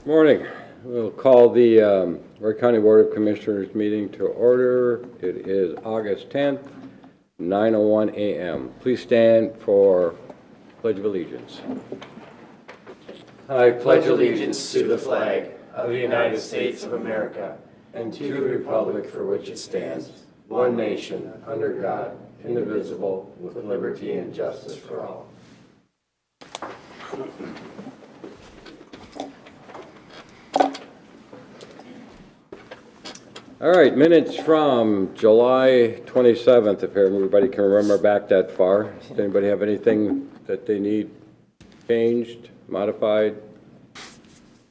Morning. We'll call the Wright County Board of Commissioners meeting to order. It is August 10th, 9:01 a.m. Please stand for Pledge of Allegiance. I pledge allegiance to the flag of the United States of America and to the republic for which it stands, one nation, under God, indivisible, with liberty and justice for all. All right, minutes from July 27th, if everybody can remember back that far. Does anybody have anything that they need changed, modified?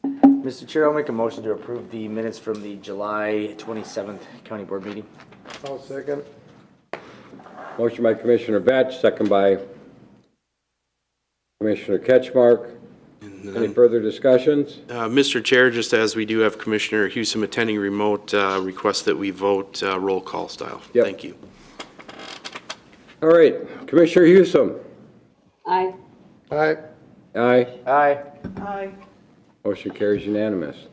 Mr. Chair, I'll make a motion to approve the minutes from the July 27th County Board meeting. I'll second. Motion by Commissioner Batch, second by Commissioner Ketchmark. Any further discussions? Mr. Chair, just as we do have Commissioner Hewsome attending remote, request that we vote roll call style. Yep. Thank you. All right, Commissioner Hewsome. Aye. Aye. Aye. Aye. Aye. Motion carries unanimous.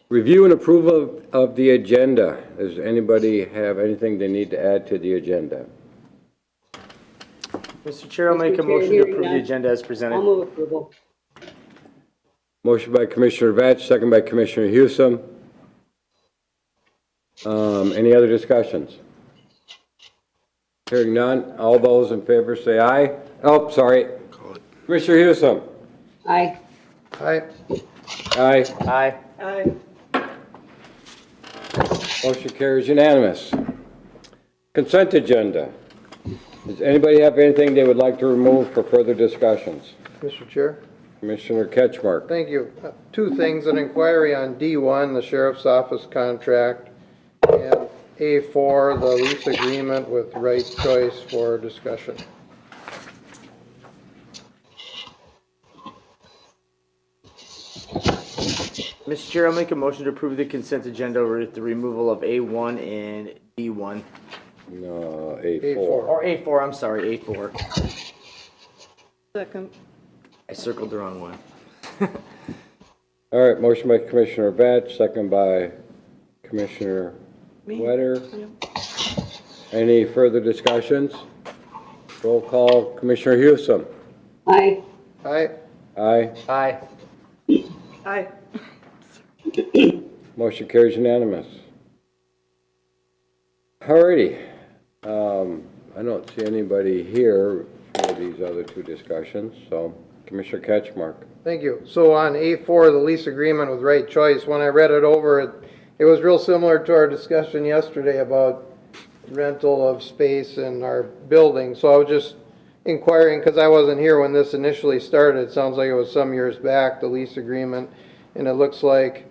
Review and approval of the agenda. Does anybody have anything they need to add to the agenda? Mr. Chair, I'll make a motion to approve the agenda as presented. I'll move approval. Motion by Commissioner Batch, second by Commissioner Hewsome. Any other discussions? Hearing none, all those in favor say aye. Oh, sorry. Call it. Commissioner Hewsome. Aye. Aye. Aye. Aye. Aye. Motion carries unanimous. Consent agenda. Does anybody have anything they would like to remove for further discussions? Mr. Chair, Commissioner Ketchmark. thank you. Two things, an inquiry on D1, the Sheriff's Office contract, and A4, the lease agreement with Wright Choice for discussion. Mr. Chair, I'll make a motion to approve the consent agenda with the removal of A1 and D1. No, A4. A4. Or A4, I'm sorry, A4. Second. I circled the wrong one. All right, motion by Commissioner Batch, second by Commissioner Wetter. Any further discussions? Roll call, Commissioner Hewsome. Aye. Aye. Aye. Aye. Aye. Motion carries unanimous. Alrighty. I don't see anybody here for these other two discussions, so Commissioner Ketchmark. Thank you. So on A4, the lease agreement with Wright Choice, when I read it over, it was real similar to our discussion yesterday about rental of space in our building. So I was just inquiring, because I wasn't here when this initially started. It sounds like it was some years back, the lease agreement, and it looks like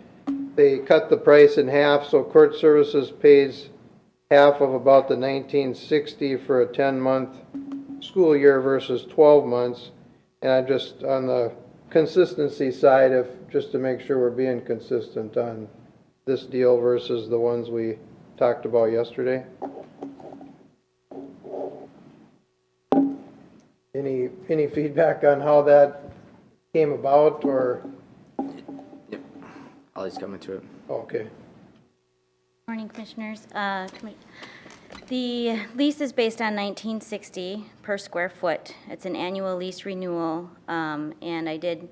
they cut the price in half, so court services pays half of about the $1960 for a 10-month school year versus 12 months. And I'm just on the consistency side, just to make sure we're being consistent on this deal versus the ones we talked about yesterday. Any feedback on how that came about, or? Yep. Ollie's coming to it. Okay. Morning, Commissioners. The lease is based on $19.60 per square foot. It's an annual lease renewal, and I did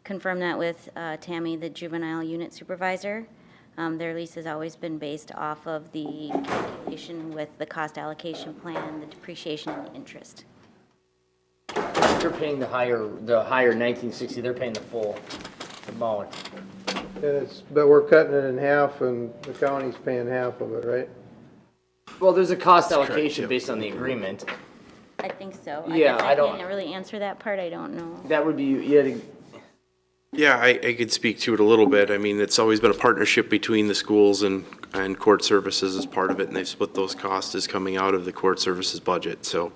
confirm that with Tammy, the juvenile unit supervisor. Their lease has always been based off of the calculation with the cost allocation plan, the depreciation, and the interest. They're paying the higher 1960. They're paying the full amount. But we're cutting it in half, and the county's paying half of it, right? Well, there's a cost correct, allocation yep. based on the agreement. I think so. Yeah, I don't- can't really answer that part. I don't know. That would be, Yeah, I could speak to it a little bit. I mean, it's always been a partnership between the schools and court services as part of it, and they've split those costs as coming out of the court services budget. So,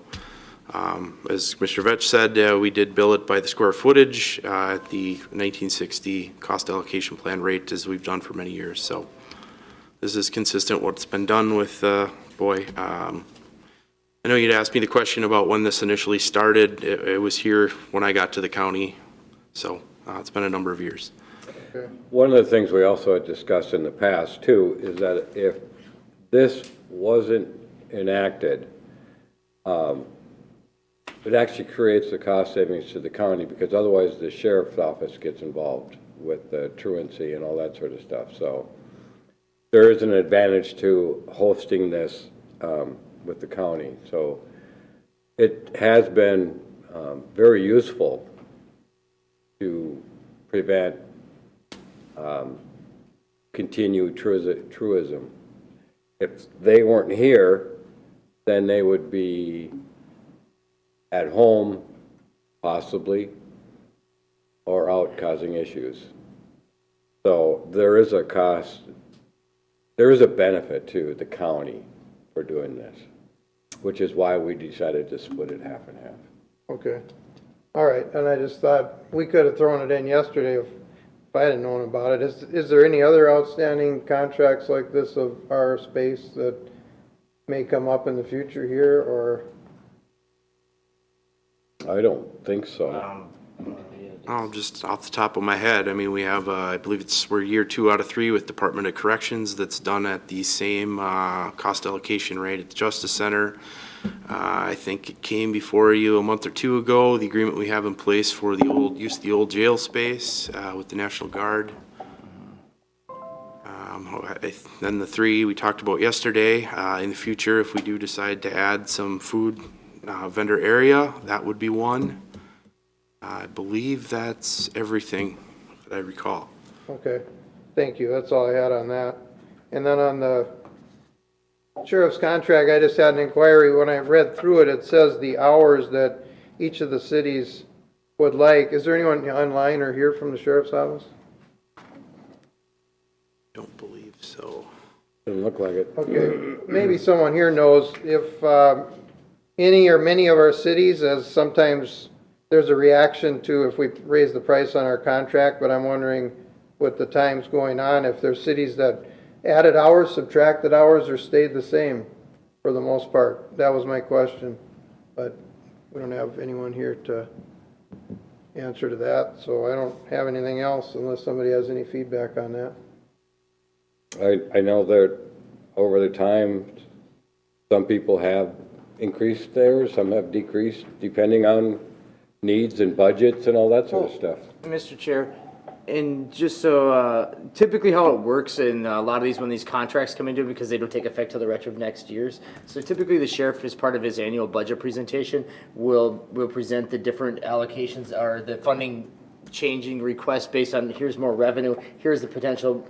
as Commissioner Vetch said, we did bill it by the square footage at the 1960 cost allocation plan rate, as we've done for many years. So, this is consistent what's been done with, I know you'd asked me the question about when this initially started. It was here when I got to the county, so it's been a number of years. Okay. One of the things we also had discussed in the past too is that if this wasn't enacted, it actually creates the cost savings to the county because otherwise the sheriff's office gets involved with the truancy and all that sort of stuff. So there is an advantage to hosting this with the county. So it has been very useful to prevent continued truism. If they weren't here, then they would be at home, possibly, or out causing issues. So there is a cost, there is a benefit to the county for doing this, which is why we decided to split it half and half. Okay. All right, and I just thought we could have thrown it in yesterday if I hadn't known about it. Is there any other outstanding contracts like this of our space that may come up in the future here, or? I don't think so. Oh, just off the top of my head, I mean, we have, I believe we're year 2 out of 3 with Department of Corrections that's done at the same cost allocation rate at the Justice Center. I think it came before you a month or 2 ago, the agreement we have in place for the use of the old jail space with the National Guard. Then the 3 we talked about yesterday. In the future, if we do decide to add some food vendor area, that would be one. I believe that's everything that I recall. Okay, thank you. That's all I had on that. And then on the sheriff's contract, I just had an inquiry. When I read through it, it says the hours that each of the cities would like. Is there anyone online or here from the sheriff's office? Don't believe so. Doesn't look like it. Okay, maybe someone here knows if any or many of our cities, as sometimes there's a reaction to if we raise the price on our contract, but I'm wondering with the times going on, if there's cities that added hours, subtracted hours, or stayed the same for the most part. That was my question, but we don't have anyone here to answer to that, so I don't have anything else unless somebody has any feedback on that. I know that over the time, some people have increased theirs, some have decreased, depending on needs and budgets and all that sort of stuff. Mr. Chair, and just so, typically how it works in a lot of these, when these contracts come into, because they don't take effect till the retro of next year's. So typically the sheriff, as part of his annual budget presentation, will present the different allocations or the funding changing requests based on here's more revenue, here's the potential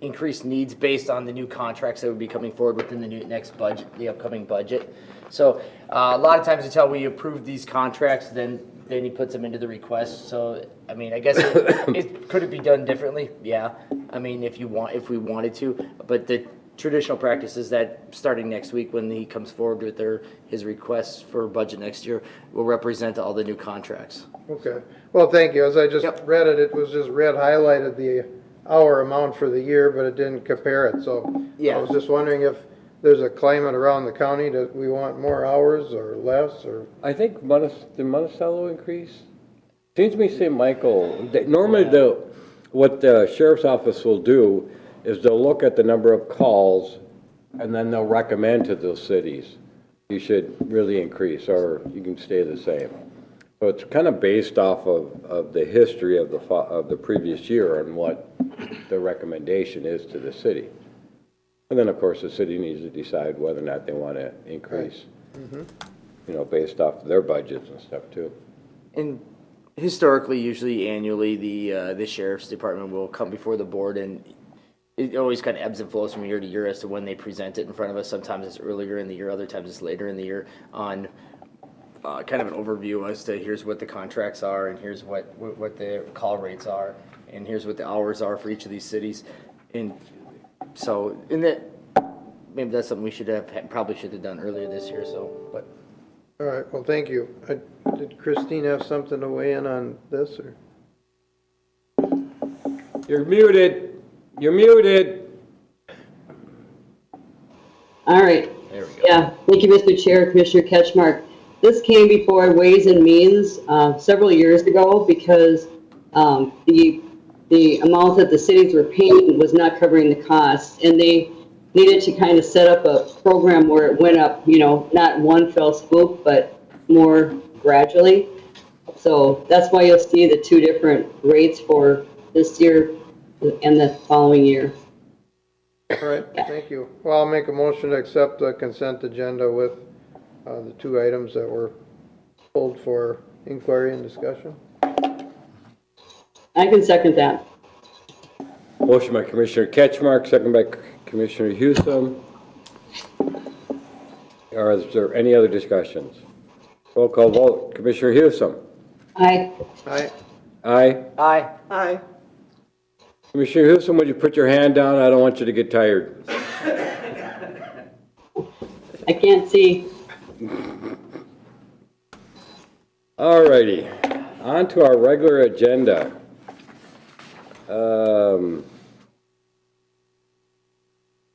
increased needs based on the new contracts that would be coming forward within the next budget, the upcoming budget. So a lot of times until we approve these contracts, then he puts them into the request. So I mean, I guess could it be done differently? Yeah. I mean, if we wanted to, but the traditional practice is that starting next week when he comes forward with his requests for budget next year, will represent all the new contracts. Okay, well, thank you. As I just read it, it was just red highlighted the hour amount for the year, but it didn't compare it. So Yeah. I was just wondering if there's a climate around the county that we want more hours or less, or? I think did Monticello increase? Seems to me St. Michael, normally what the sheriff's office will do is they'll look at the number of calls and then they'll recommend to those cities, you should really increase or you can stay the same. So it's kind of based off of the history of the previous year and what the recommendation is to the city. And then, of course, the city needs to decide whether or not they want to increase, you know, based off their budgets and stuff too. And historically, usually annually, the sheriff's department will come before the board, and it always kind of ebbs and flows from year to year as to when they present it in front of us. Sometimes it's earlier in the year, other times it's later in the year on kind of an overview as to here's what the contracts are, and here's what the call rates are, and here's what the hours are for each of these cities. And so, maybe that's something we probably should have done earlier this year. So, but All right, well, thank you. Did Christine have something to weigh in on this, or? You're muted. You're muted. All right. there we go. Yeah, thank you, Mr. Chair, Commissioner Ketchmark. This came before Ways and Means several years ago because the the amount that the cities were paying was not covering the costs, and they needed to kind of set up a program where it went up, you know, not one fell swoop, but more gradually. So that's why you'll see the two different rates for this year and the following year. All right, thank you. Well, I'll make a motion to accept the consent agenda with the two items that were pulled for inquiry and discussion. I can second that. Motion by Commissioner Ketchmark, second by Commissioner Houston. Or is there any other discussions? Roll call vote. Commissioner Houston. Aye. Aye. Aye. Aye. Aye. Commissioner Houston, would you put your hand down? I don't want you to get tired. I can't see. All righty, on to our regular agenda.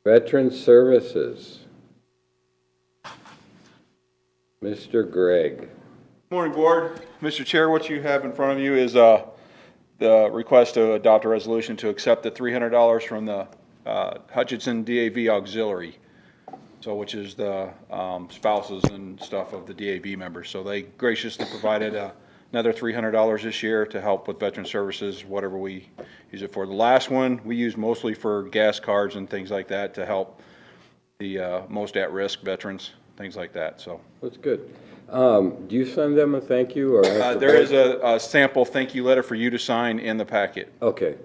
Veteran Services. Mr. Gregg. Morning, Board. Mr. Chair, what you have in front of you is the request to adopt a resolution to accept the $300 from the Hutchinson DAV Auxiliary, so which is the spouses and stuff of the DAV members. So they graciously provided another $300 this year to help with veteran services, whatever we use it for. The last one we used mostly for gas cards and things like that to help the most at-risk veterans, things like that. So That's good. Do you send them a thank you or? there is a sample thank you letter for you to sign in the packet. Okay.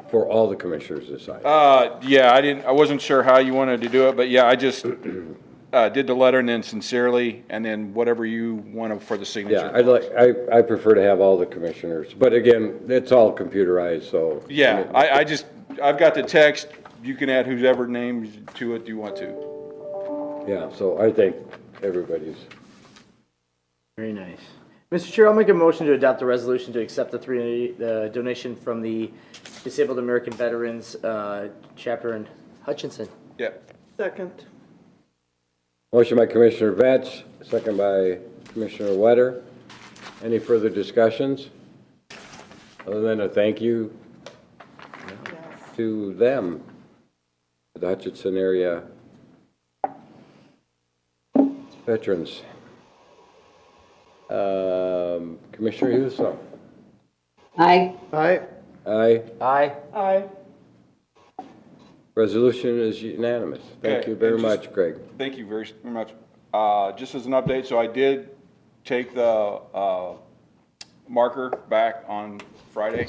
For all the commissioners to sign. Yeah, I wasn't sure how you wanted to do it, but yeah, I just did the letter and then sincerely, and then whatever you want for the signature. Yeah, I prefer to have all the commissioners, but again, it's all computerized, so. Yeah, I've got the text. You can add whoever name to it you want to. Yeah, so I think everybody's. Very nice. Mr. Chair, I'll make a motion to adopt the resolution to accept the donation from the Disabled American Veterans Chapter in Hutchinson. Yeah. Second. Motion by Commissioner Vetch, second by Commissioner Wetter. Any further discussions? Other than a thank you to them, the Hutchinson area veterans. Commissioner Houston. Aye. Aye. Aye. Aye. Aye. Resolution is unanimous. Thank Okay, you very and just- much, Greg. Thank you very much. Just as an update, so I did take the marker back on Friday.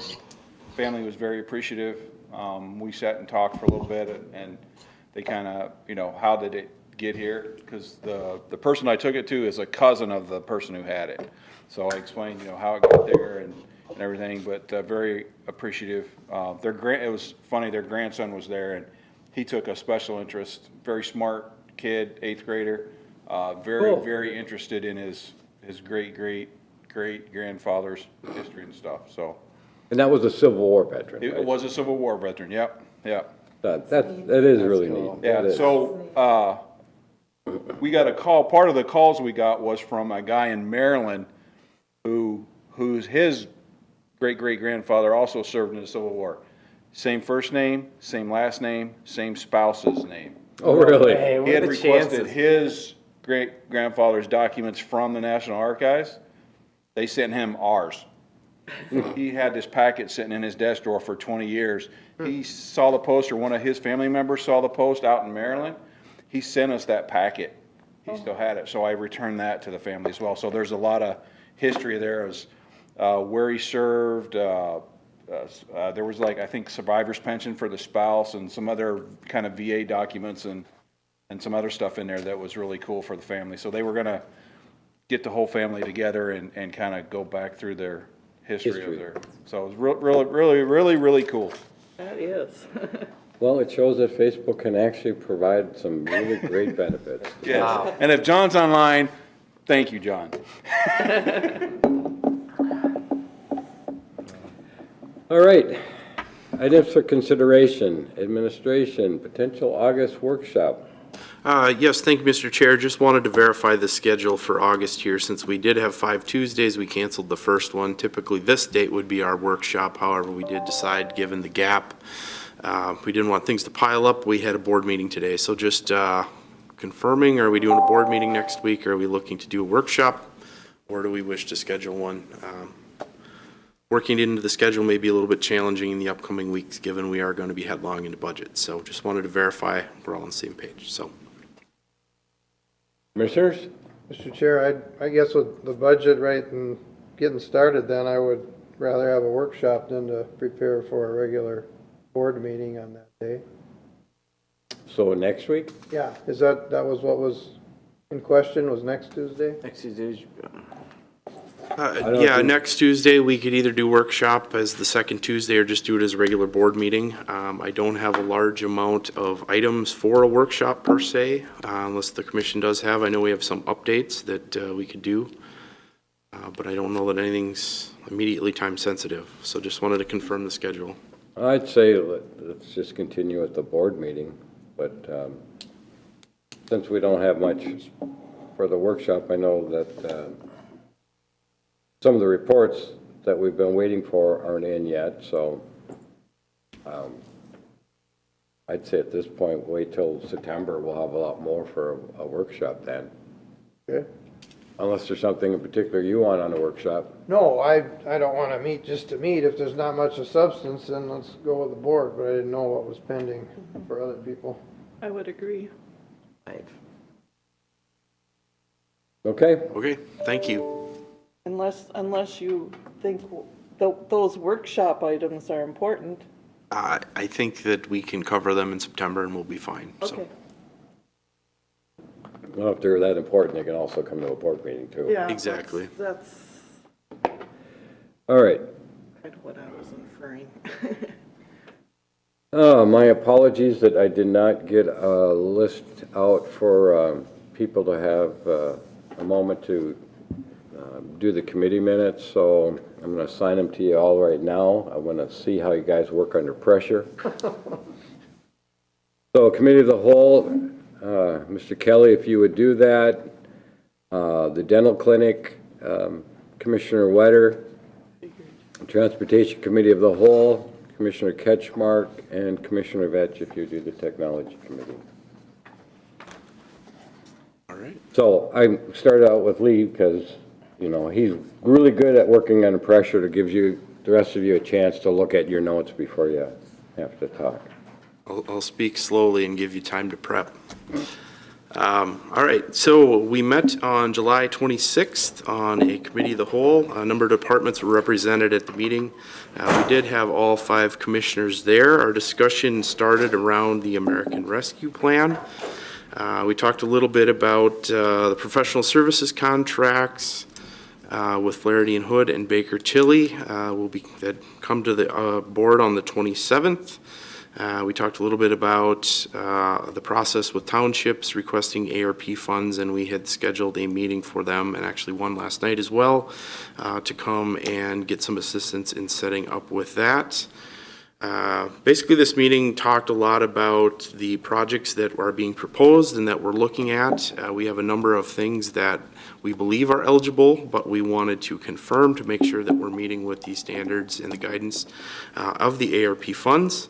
Family was very appreciative. We sat and talked for a little bit, and they kind of, how did it get here? Because the person I took it to is a cousin of the person who had it. So I explained, how it got there and everything, but very appreciative. It was funny, their grandson was there, and he took a special interest. Very smart kid, 8th grader. Very interested in his great-grandfather's history and stuff. So And that was a Civil War veteran, it right? was a Civil War veteran. Yep. That is really neat. Yeah. That is. So we got a call. Part of the calls we got was from a guy in Maryland who's his great-great-grandfather also served in the Civil War. Same first name, same last name, same spouse's name. Oh, really? Hey, what He had are the requested chances? his great-grandfather's documents from the National Archives. They sent him ours. He had this packet sitting in his desk drawer for 20 years. He saw the post, or one of his family members saw the post out in Maryland. He sent us that packet. He still had it, so I returned that to the family as well. So there's a lot of history there as where he served. There was I think survivor's pension for the spouse and some other kind of VA documents and some other stuff in there that was really cool for the family. So they were going to get the whole family together and kind of go back through their history of their. So it was really cool. That is. Well, it shows that Facebook can actually provide some really great benefits. Yes. Wow. And if John's online, thank you, John. All right. Items for consideration, administration, potential August workshop. Yes, thank you, Mr. Chair. Just wanted to verify the schedule for August here. Since we did have 5 Tuesdays, we canceled the first one. Typically, this date would be our workshop. However, we did decide, given the gap, we didn't want things to pile up. We had a board meeting today. So just confirming, are we doing a board meeting next week? Or are we looking to do a workshop? Or do we wish to schedule one? Working into the schedule may be a little bit challenging in the upcoming weeks, given we are going to be headlong into budget. So just wanted to verify we're all on the same page. So. Commissioners? Mr. Chair, I guess with the budget right and getting started, then I would rather have a workshop than to prepare for a regular board meeting on that day. So next week? Yeah, that was what was in question, was next Tuesday? Next Tuesday. Yeah, next Tuesday, we could either do workshop as the second Tuesday or just do it as a regular board meeting. I don't have a large amount of items for a workshop per se, unless the commission does have. I know we have some updates that we could do, but I don't know that anything's immediately time sensitive. So just wanted to confirm the schedule. I'd say let's just continue with the board meeting, but since we don't have much for the workshop, I know that some of the reports that we've been waiting for aren't in yet, so I'd say at this point, wait till September. We'll have a lot more for a workshop then. Okay. Unless there's something in particular you want on a workshop. No, I don't want to meet just to meet. If there's not much of substance, then let's go with the board, but I didn't know what was pending for other people. I would agree. Okay? Okay, thank you. Unless you think those workshop items are important. I think that we can cover them in September and we'll be fine. So. Okay. Well, if they're that important, they can also come to a board meeting too. Yeah. Exactly. That's All right. kind of what I was inferring. My apologies that I did not get a list out for people to have a moment to do the committee minutes, so I'm going to assign them to you all right now. I want to see how you guys work under pressure. So, Committee of the Whole, Mr. Kelly, if you would do that. The Dental Clinic, Commissioner Wetter. Transportation Committee of the Whole, Commissioner Ketchmark, and Commissioner Vetch, if you do the Technology Committee. All right. So I started out with Lee because, you know, he's really good at working under pressure to give you, the rest of you, a chance to look at your notes before you have to talk. I'll speak slowly and give you time to prep. All right, so we met on July 26th on a committee of the whole. A number of departments were represented at the meeting. We did have all 5 commissioners there. Our discussion started around the American Rescue Plan. We talked a little bit about the professional services contracts with Flaherty and Hood and Baker Tilly that come to the board on the 27th. We talked a little bit about the process with townships requesting ARP funds, and we had scheduled a meeting for them, and actually one last night as well, to come and get some assistance in setting up with that. Basically, this meeting talked a lot about the projects that are being proposed and that we're looking at. We have a number of things that we believe are eligible, but we wanted to confirm to make sure that we're meeting with the standards and the guidance of the ARP funds.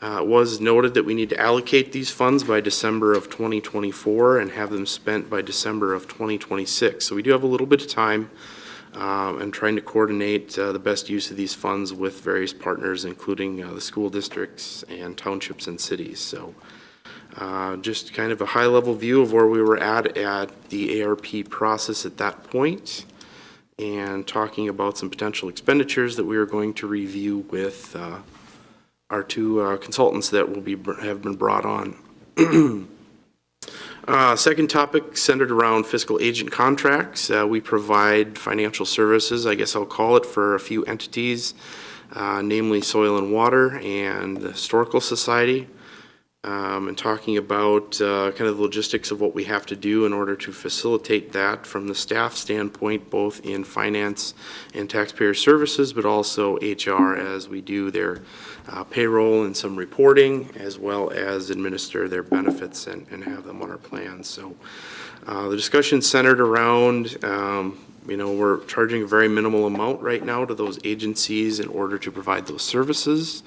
It was noted that we need to allocate these funds by December of 2024 and have them spent by December of 2026. So we do have a little bit of time and trying to coordinate the best use of these funds with various partners, including the school districts and townships and cities. So just kind of a high-level view of where we were at the ARP process at that point, and talking about some potential expenditures that we are going to review with our 2 consultants that will have been brought on. Second topic centered around fiscal agent contracts. We provide financial services, I guess I'll call it, for a few entities, namely Soil and Water and the Historical Society. and talking about kind of the logistics of what we have to do in order to facilitate that from the staff standpoint, both in finance and taxpayer services, but also HR as we do their payroll and some reporting, as well as administer their benefits and have them on our plans. So the discussion centered around, we're charging a very minimal amount right now to those agencies in order to provide those services.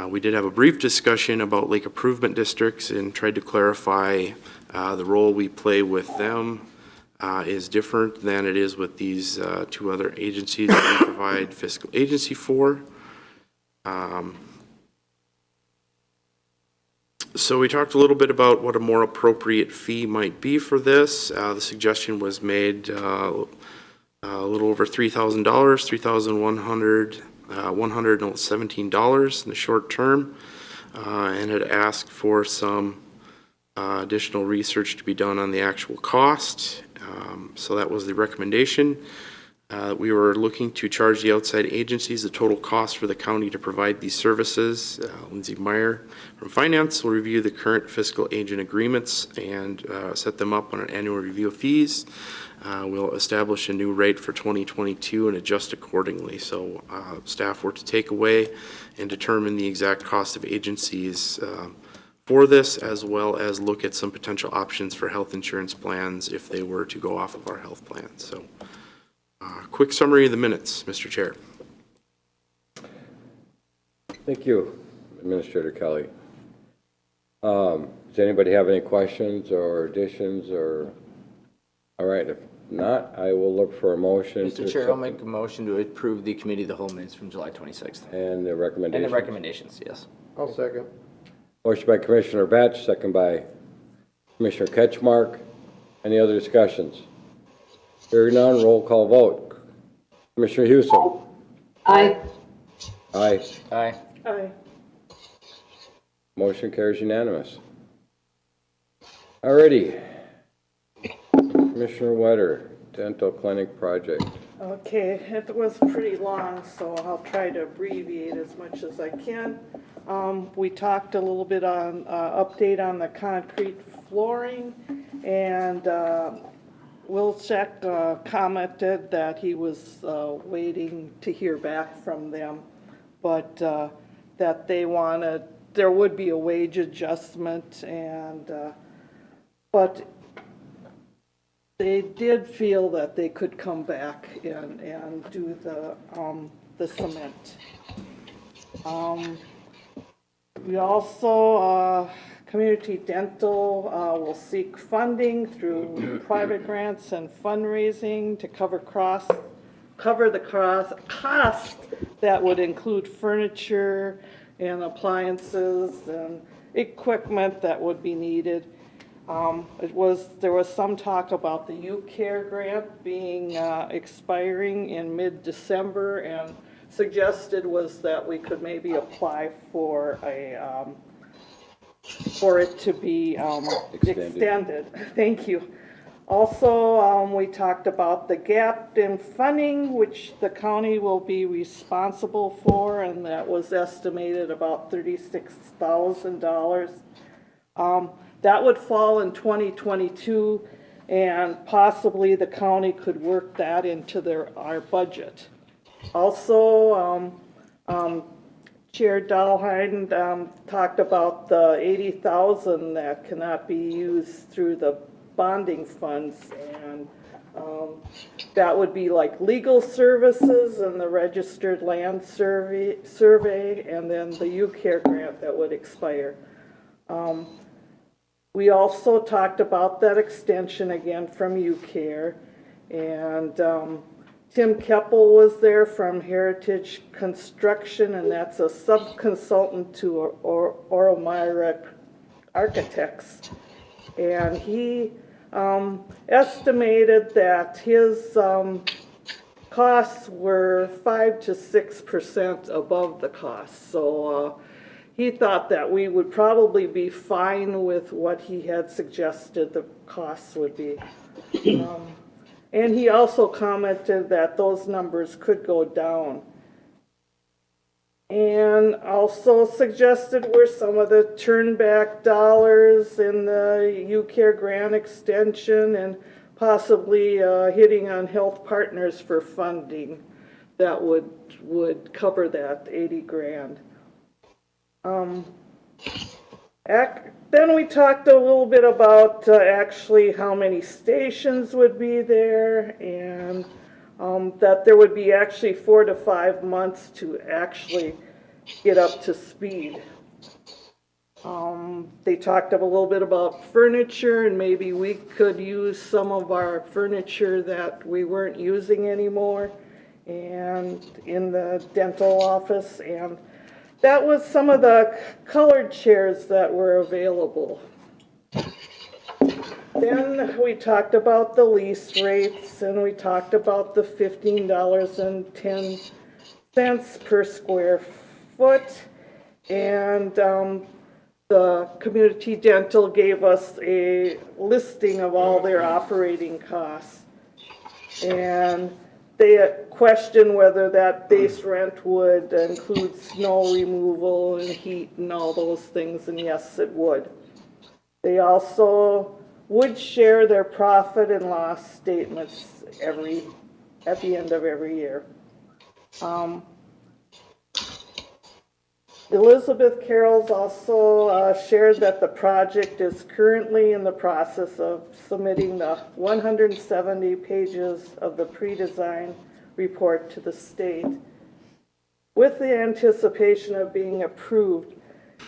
We did have a brief discussion about lake improvement districts and tried to clarify the role we play with them is different than it is with these two other agencies that we provide fiscal agency for. So we talked a little bit about what a more appropriate fee might be for this. The suggestion was made a little over $3,000, $117 in the short term, and had asked for some additional research to be done on the actual cost. So that was the recommendation. We were looking to charge the outside agencies the total cost for the county to provide these services. Lindsay Meyer from Finance will review the current fiscal agent agreements and set them up on an annual review of fees. We'll establish a new rate for 2022 and adjust accordingly. So staff were to take away and determine the exact cost of agencies for this, as well as look at some potential options for health insurance plans if they were to go off of our health plan. So quick summary of the minutes, Mr. Chair. Thank you, Administrator Kelly. Does anybody have any questions or additions or? All right, if not, I will look for a motion. Mr. Chair, I'll make a motion to approve the committee of the whole minutes from July 26th. And the recommendations. And the recommendations, yes. I'll second. Motion by Commissioner Batch, second by Commissioner Ketchmark. Any other discussions? Hearing none, roll call vote. Commissioner Houston. Aye. Aye. Aye. Aye. Motion carries unanimous. Alrighty. Commissioner Wetter, dental clinic project. Okay, it was pretty long, so I'll try to abbreviate as much as I can. We talked a little bit on, update on the concrete flooring, and Wilczek commented that he was waiting to hear back from them, but that they wanted, there would be a wage adjustment, and but they did feel that they could come back and do the cement. We also, Community Dental will seek funding through private grants and fundraising to cover the cost that would include furniture and appliances and equipment that would be needed. There was some talk about the U-Care grant being expiring in mid-December, and suggested was that we could maybe apply for a for it to be extended. Thank you. Also, we talked about the gap in funding, which the county will be responsible for, and that was estimated about $36,000. That would fall in 2022, and possibly the county could work that into our budget. Also, Chair Dahlheim talked about the $80,000 that cannot be used through the bonding funds, and that would be like legal services and the registered land survey, and then the U-Care grant that would expire. We also talked about that extension again from U-Care, and Tim Keppel was there from Heritage Construction, and that's a sub-consultant to Oromira Architects. And he estimated that his costs were 5 to 6% above the cost. So he thought that we would probably be fine with what he had suggested the costs would be. And he also commented that those numbers could go down. And also suggested were some of the turnback dollars in the UCare grant extension and possibly hitting on Health Partners for funding that would cover that 80 grand. Then we talked a little bit about actually how many stations would be there, and that there would be actually 4 to 5 months to actually get up to speed. They talked a little bit about furniture, and maybe we could use some of our furniture that we weren't using anymore and in the dental office, and that was some of the colored chairs that were available. Then we talked about the lease rates, and we talked about the $15.10 per square foot. And the community dental gave us a listing of all their operating costs. And they questioned whether that base rent would include snow removal and heat and all those things, and yes, it would. They also would share their profit and loss statements at the end of every year. Elizabeth Carroll's also shared that the project is currently in the process of submitting the 170 pages of the pre-design report to the state with the anticipation of being approved,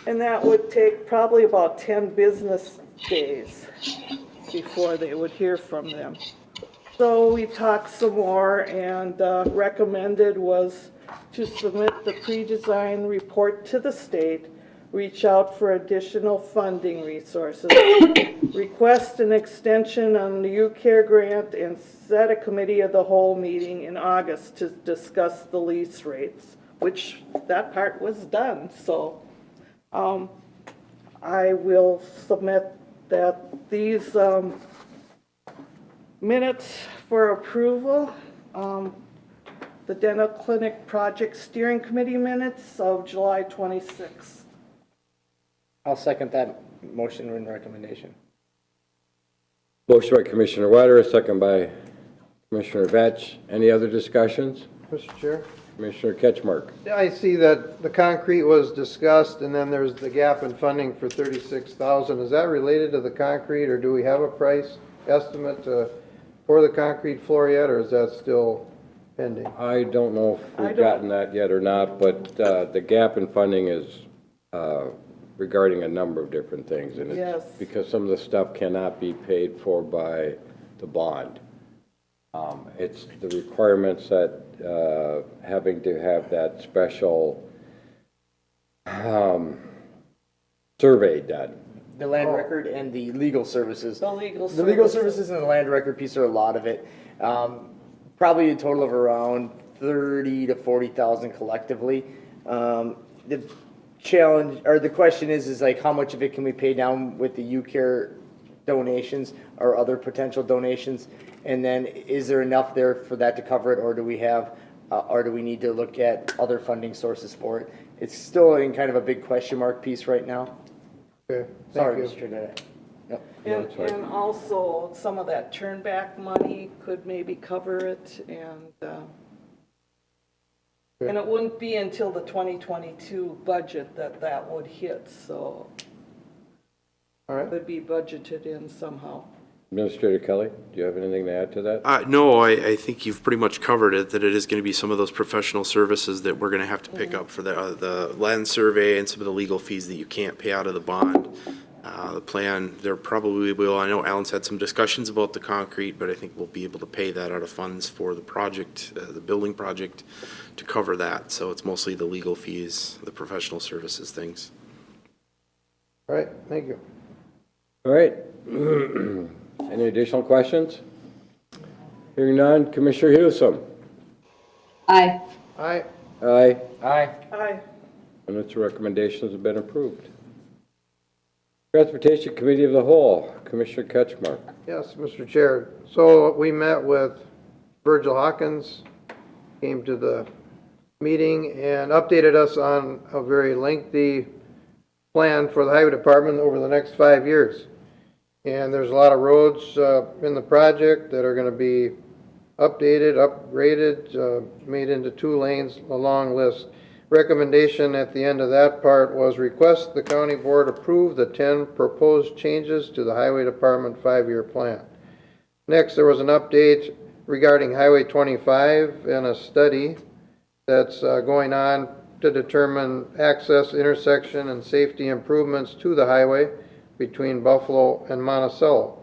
and that would take probably about 10 business days before they would hear from them. So we talked some more, and recommended was to submit the pre-design report to the state, reach out for additional funding resources, request an extension on the UCare grant, and set a committee of the whole meeting in August to discuss the lease rates, which that part was done. So I will submit that these minutes for approval. The Dental Clinic Project Steering Committee minutes of July 26th. I'll second that motion and recommendation. Motion by Commissioner Wyder, second by Commissioner Vetch. Any other discussions? Mr. Chair? Commissioner Ketchmark. Yeah, I see that the concrete was discussed, and then there's the gap in funding for $36,000. Is that related to the concrete, or do we have a price estimate for the concrete floor yet, or is that still pending? I don't know if we've gotten that yet or not, but the gap in funding is regarding a number of different things. And Yes. it's because some of the stuff cannot be paid for by the bond. It's the requirements that having to have that special survey done. The land record and the legal services. The legal The legal services and the land record piece are a lot of it. Probably a total of around 30 to 40,000 collectively. The challenge, or the question is like how much of it can we pay down with the UCare donations or other potential donations? And then is there enough there for that to cover it, or do we have, or do we need to look at other funding sources for it? It's still in kind of a big question mark piece right now. Okay, Sorry, thank you. Mr. Dedeck. Yep. And also, some of that turnback money could maybe cover it, and it wouldn't be until the 2022 budget that would hit, so All right. it would be budgeted in somehow. Administrator Kelly, do you have anything to add to that? No, I think you've pretty much covered it, that it is going to be some of those professional services that we're going to have to pick up for the land survey and some of the legal fees that you can't pay out of the bond. The plan, there probably will, I know Alan's had some discussions about the concrete, but I think we'll be able to pay that out of funds for the project, the building project, to cover that. So it's mostly the legal fees, the professional services things. All right, thank you. All right. Any additional questions? Hearing none, Commissioner Hewson. Aye. Aye. Aye. Aye. Aye. Minutes recommendations have been approved. Transportation Committee of the Whole, Commissioner Ketchmark. Yes, Mr. Chair. So we met with Virgil Hawkins, came to the meeting and updated us on a very lengthy plan for the highway department over the next 5 years. And there's a lot of roads in the project that are going to be updated, upgraded, made into 2 lanes, a long list. Recommendation at the end of that part was request the county board approve the 10 proposed changes to the highway department 5-year plan. Next, there was an update regarding Highway 25 and a study that's going on to determine access, intersection, and safety improvements to the highway between Buffalo and Monticello.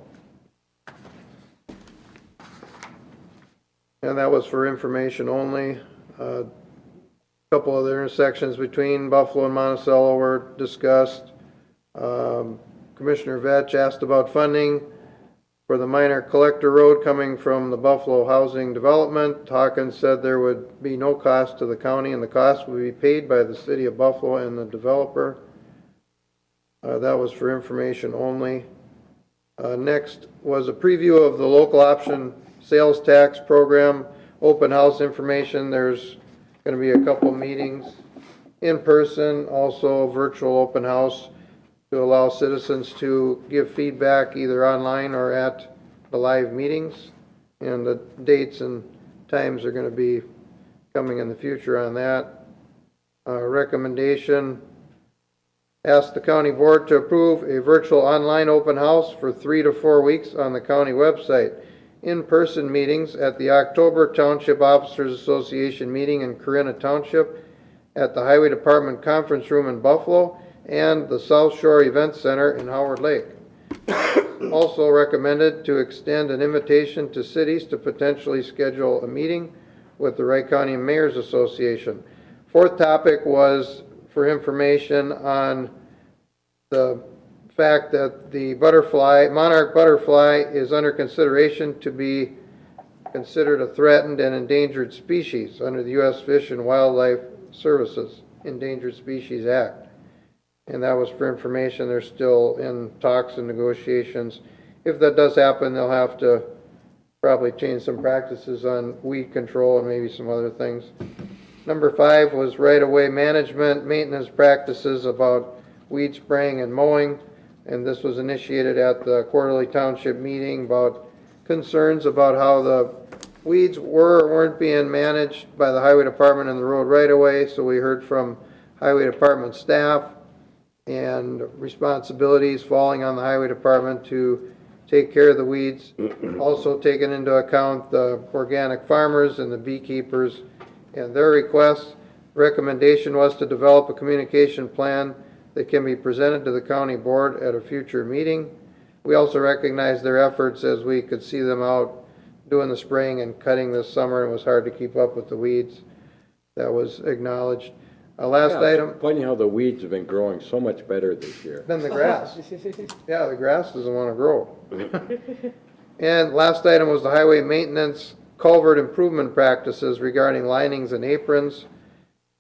And that was for information only. A couple other intersections between Buffalo and Monticello were discussed. Commissioner Vetch asked about funding for the minor collector road coming from the Buffalo Housing Development. Hawkins said there would be no cost to the county and the cost would be paid by the city of Buffalo and the developer. That was for information only. Next was a preview of the local option sales tax program, open house information. There's going to be a couple meetings in person, also virtual open house to allow citizens to give feedback either online or at the live meetings. And the dates and times are going to be coming in the future on that. Recommendation, ask the county board to approve a virtual online open house for 3 to 4 weeks on the county website. In-person meetings at the October Township Officers Association meeting in Corinna Township, at the Highway Department Conference Room in Buffalo, and the South Shore Event Center in Howard Lake. Also recommended to extend an invitation to cities to potentially schedule a meeting with the Wright County Mayor's Association. Fourth topic was for information on the fact that the monarch butterfly is under consideration to be considered a threatened and endangered species under the U.S. Fish and Wildlife Services Endangered Species Act. And that was for information. They're still in talks and negotiations. If that does happen, they'll have to probably change some practices on weed control and maybe some other things. Number 5 was right-of-way management, maintenance practices about weed spraying and mowing. And this was initiated at the quarterly township meeting about concerns about how the weeds were or weren't being managed by the highway department and the road right-of-way. So we heard from highway department staff and responsibilities falling on the highway department to take care of the weeds. Also taking into account the organic farmers and the beekeepers and their requests. Recommendation was to develop a communication plan that can be presented to the county board at a future meeting. We also recognize their efforts as we could see them out doing the spraying and cutting this summer. It was hard to keep up with the weeds. That was acknowledged. Last item. It's funny how the weeds have been growing so much better this year. Than the grass. Yeah, the grass doesn't want to grow. And last item was the highway maintenance culvert improvement practices regarding linings and aprons.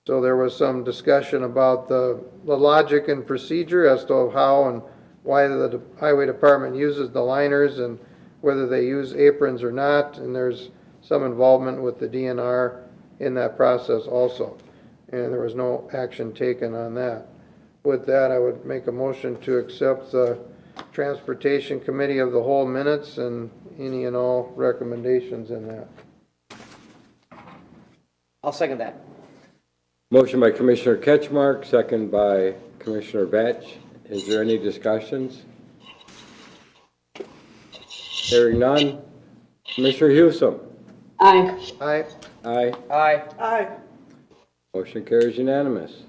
So there was some discussion about the logic and procedure as to how and why the highway department uses the liners and whether they use aprons or not. And there's some involvement with the DNR in that process also. And there was no action taken on that. With that, I would make a motion to accept the Transportation Committee of the whole minutes and any and all recommendations in that. I'll second that. Motion by Commissioner Ketchmark, second by Commissioner Vetch. Is there any discussions? Hearing none. Commissioner Hewsome. Aye. Aye. Aye. Aye. Aye. Motion carries unanimous.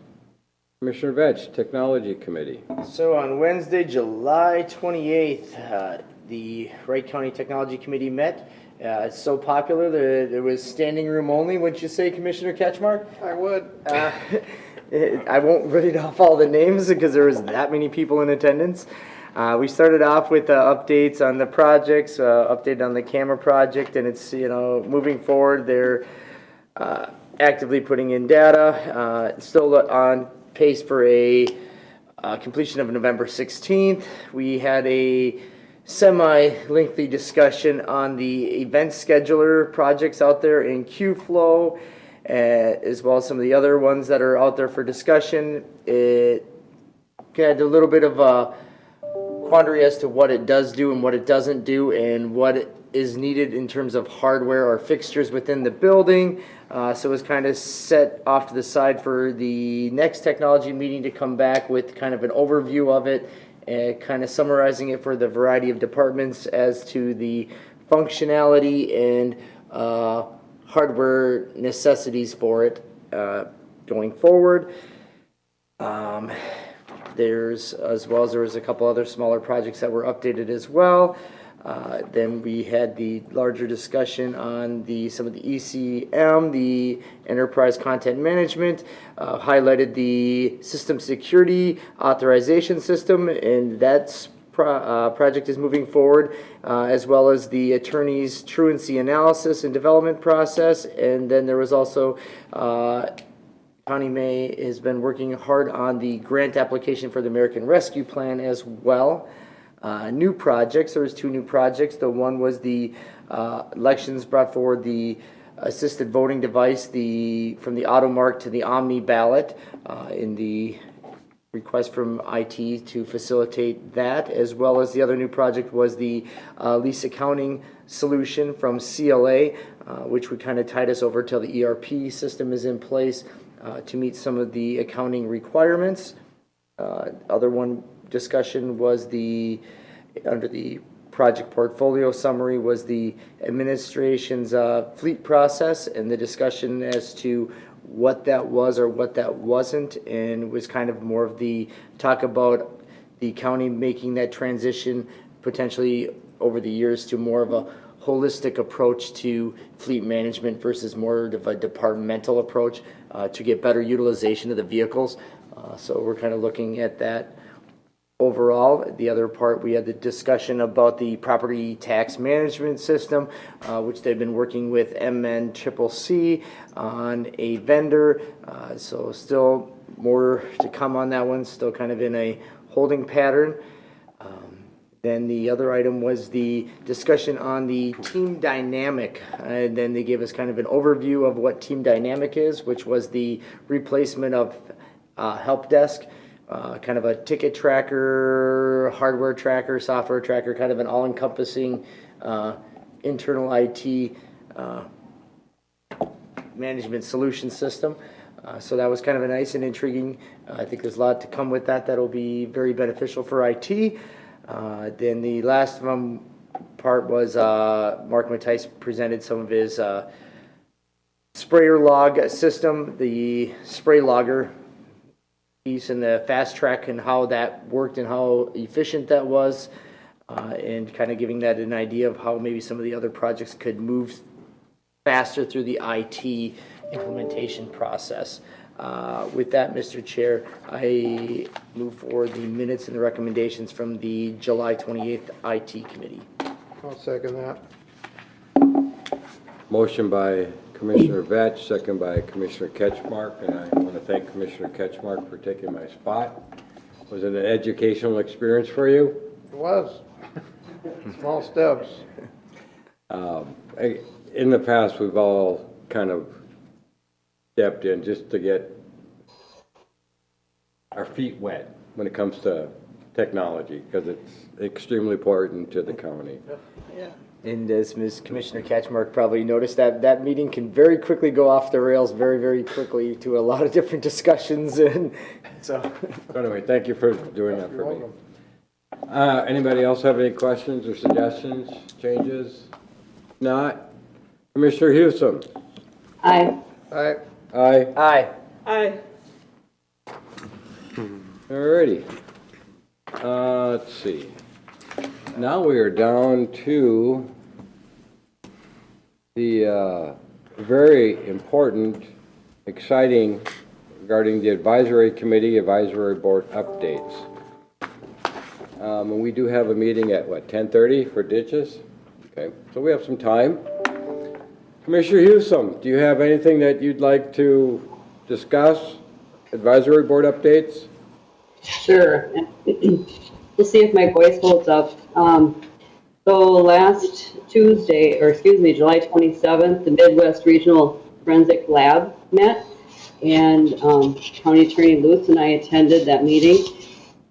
Commissioner Vetch, Technology Committee. So on Wednesday, July 28th, the Wright County Technology Committee met. It's so popular that there was standing room only, wouldn't you say, Commissioner Ketchmark? I would. I won't read off all the names because there was that many people in attendance. We started off with updates on the projects, update on the camera project, and it's, moving forward. They're actively putting in data, still on pace for a completion of November 16th. We had a semi-lengthy discussion on the event scheduler projects out there in QFlow, as well as some of the other ones that are out there for discussion. It had a little bit of a quandary as to what it does do and what it doesn't do, and what is needed in terms of hardware or fixtures within the building. So it was kind of set off to the side for the next technology meeting to come back with kind of an overview of it, and kind of summarizing it for the variety of departments as to the functionality and hardware necessities for it going forward. There was a couple other smaller projects that were updated as well. Then we had the larger discussion on some of the ECM, the Enterprise Content Management, highlighted the System Security Authorization System, and that's project is moving forward, as well as the attorney's truancy analysis and development process. And then there was also Connie May has been working hard on the grant application for the American Rescue Plan as well. New projects, there was 2 new projects. The one was the elections brought forward the assisted voting device, from the AutoMark to the Omni ballot, in the request from IT to facilitate that, as well as the other new project was the lease accounting solution from CLA, which would kind of tide us over till the ERP system is in place to meet some of the accounting requirements. Other one discussion was under the project portfolio summary was the administration's fleet process, and the discussion as to what that was or what that wasn't, and was kind of more of the talk about the county making that transition potentially over the years to more of a holistic approach to fleet management versus more of a departmental approach to get better utilization of the vehicles. So we're kind of looking at that overall. The other part, we had the discussion about the property tax management system, which they've been working with MNCCC on a vendor. So still more to come on that one, still kind of in a holding pattern. Then the other item was the discussion on the team dynamic. And then they gave us kind of an overview of what team dynamic is, which was the replacement of help desk, kind of a ticket tracker, hardware tracker, software tracker, kind of an all-encompassing internal IT management solution system. So that was kind of a nice and intriguing. I think there's a lot to come with that that'll be very beneficial for IT. Then the last part was Mark Mattice presented some of his sprayer log system, the spray logger piece, and the fast track, and how that worked and how efficient that was, and kind of giving that an idea of how maybe some of the other projects could move faster through the IT implementation process. With that, Mr. Chair, I move forward the minutes and the recommendations from the July 28th IT committee. I'll second that. Motion by Commissioner Vetch, second by Commissioner Ketchmark, and I want to thank Commissioner Ketchmark for taking my spot. Was it an educational experience for you? It was. Small steps. In the past, we've all kind of stepped in just to get our feet wet when it comes to technology, because it's extremely important to the county. Yeah. And as Commissioner Ketchmark probably noticed, that meeting can very quickly go off the rails very, very quickly to a lot of different discussions. And so Anyway, thank you for doing that for me. Anybody else have any questions or suggestions, changes? Not? Commissioner Hewson? Aye. Aye. Aye. aye. Aye. Alrighty. Let's see. Now we are down to the very important, exciting regarding the advisory committee, advisory board updates. And we do have a meeting at what, 10:30 for ditches? Okay, so we have some time. Commissioner Hewson, do you have anything that you'd like to discuss? Advisory board updates? Sure. We'll see if my voice holds up. So last Tuesday, or excuse me, July 27th, the Midwest Regional forensic lab met, and County Attorney Lutz and I attended that meeting.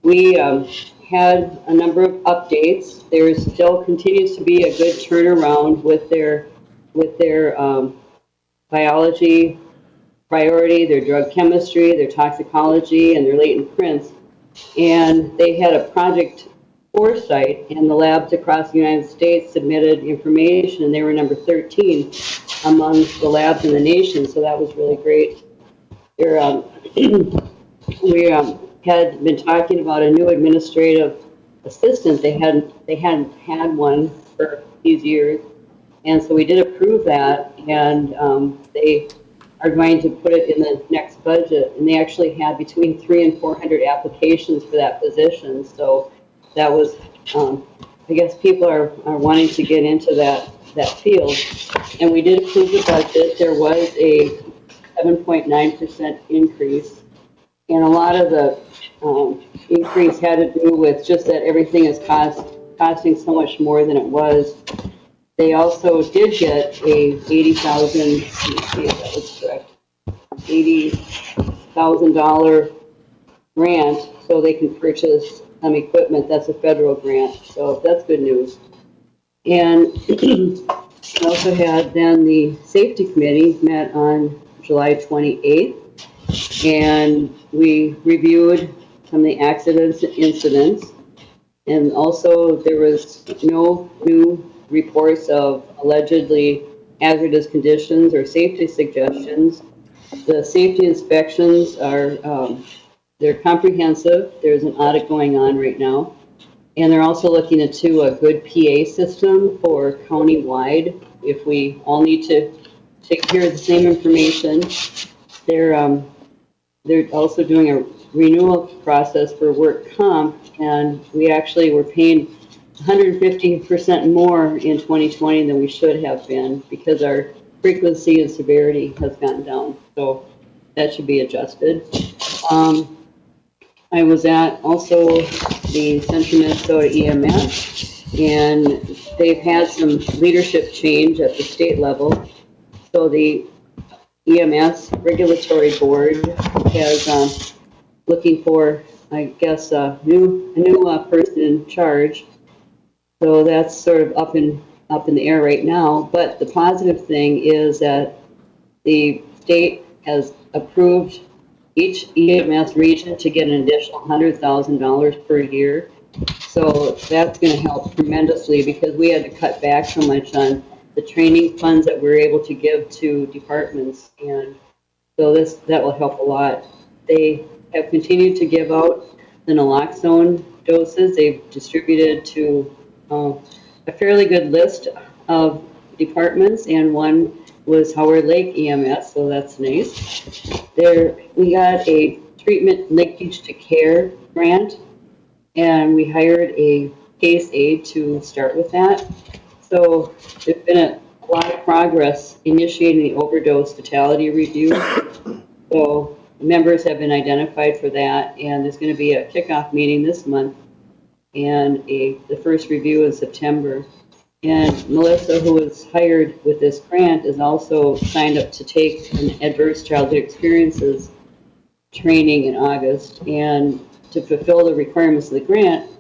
We had a number of updates. There still continues to be a good turnaround with their biology priority, their drug chemistry, their toxicology, and their latent prints. And they had a project foresight, and the labs across the United States submitted information, and they were number 13 among the labs in the nation, so that was really great. There, we had been talking about a new administrative assistant. They hadn't had one for these years, and so we did approve that, and they are going to put it in the next budget, and they actually had between 300 and 400 applications for that position. So that was, I guess people are wanting to get into that field, and we did approve the budget. There was a 7.9% increase, and a lot of the increase had to do with just that everything is costing so much more than it was. They also did get a $80,000, let me see if that was correct, $80,000 grant so they can purchase some equipment. That's a federal grant, so that's good news. And we also had then the safety committee met on July 28th, and we reviewed some of the accidents and incidents, and also there was no new reports of allegedly hazardous conditions or safety suggestions. The safety inspections are, they're comprehensive. There's an audit going on right now. And they're also looking into a good PA system for county-wide if we all need to hear the same information. They're also doing a renewal process for work comp, and we actually were paying 150% more in 2020 than we should have been because our frequency and severity has gone down. So that should be adjusted. I was at also the Central Minnesota EMS, and they've had some leadership change at the state level. So the Ems Regulatory Board has looking for, I guess, a new person in charge. So that's sort of up in the air right now. But the positive thing is that the state has approved each EMS region to get an additional $100,000 per year. So that's going to help tremendously because we had to cut back so much on the training funds that we're able to give to departments, and so that will help a lot. They have continued to give out the naloxone doses. They've distributed to a fairly good list of departments, and one was Howard Lake EMS, so that's nice. We got a treatment linkage to care grant, and we hired a case aide to start with that. So there's been a lot of progress initiating the overdose fatality review. So members have been identified for that, and there's going to be a kickoff meeting this month and the first review in September. And Melissa, who was hired with this grant, is also signed up to take an adverse childhood experiences training in August. And to fulfill the requirements of the grant,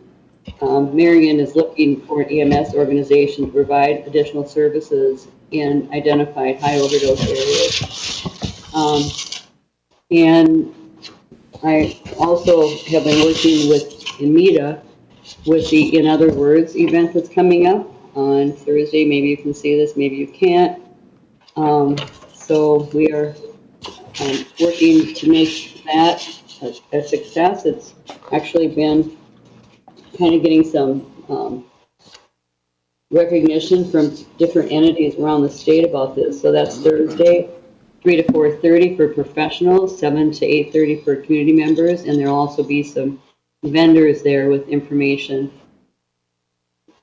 Marion is looking for an EMS organization to provide additional services in identified high overdose areas. And I also have been working with EMETA with the In Other Words event that's coming up on Thursday. Maybe you can see this, maybe you can't. So we are working to make that a success. It's actually been kind of getting some recognition from different entities around the state about this. So that's Thursday, 3 to 4:30 for professionals, 7 to 8:30 for community members, and there'll also be some vendors there with information.